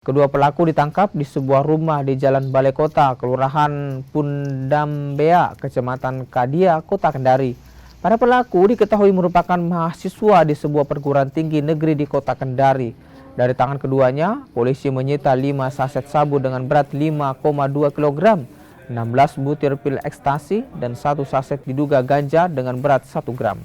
Kedua pelaku ditangkap di sebuah rumah di Jalan Balai Kota, Kelurahan Pundambea, Kecamatan Kadia, Kota Kendari. Para pelaku diketahui merupakan mahasiswa di sebuah perguruan tinggi negeri di Kota Kendari. Dari tangan keduanya, polisi menyita 5 saset sabu dengan berat 5,2 kg, 16 butir pil ekstasi, dan 1 saset diduga ganja dengan berat 1 gram.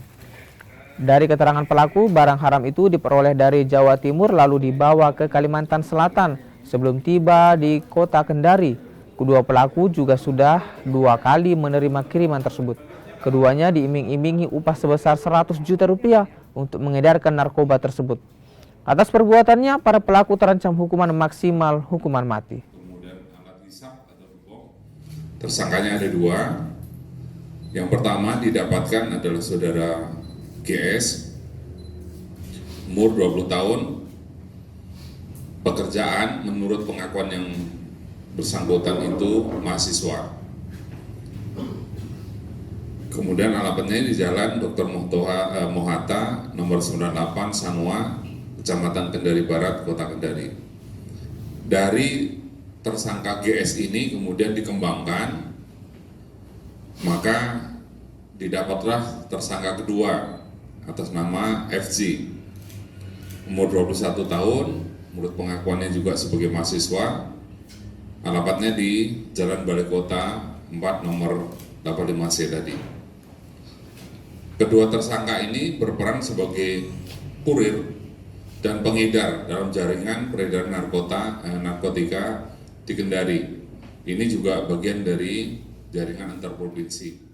Dari keterangan pelaku, barang haram itu diperoleh dari Jawa Timur lalu dibawa ke Kalimantan Selatan sebelum tiba di Kota Kendari. Kedua pelaku juga sudah 2 kali menerima kiriman tersebut. Keduanya diiming-imingi upah sebesar 100 juta rupiah untuk mengedarkan narkoba tersebut. Atas perbuatannya, para pelaku terancam hukuman maksimal hukuman mati. Kemudian alat hisap atau bom. Tersangkanya ada 2. Yang pertama didapatkan adalah saudara GS, umur 20 tahun, pekerjaan menurut pengakuan yang bersangkutan itu mahasiswa. Kemudian alamatnya di Jalan Dr. Mohata, nomor 98, Sanua, Kecamatan Kendari Barat, Kota Kendari. Dari tersangka GS ini kemudian dikembangkan, maka didapatlah tersangka kedua atas nama FG, umur 21 tahun, menurut pengakuannya juga sebagai mahasiswa, alamatnya di Jalan Balai Kota 4 nomor 85C tadi. Kedua tersangka ini berperan sebagai kurir dan pengedar dalam jaringan peredaran narkotika di Kendari. Ini juga bagian dari jaringan antar provinsi.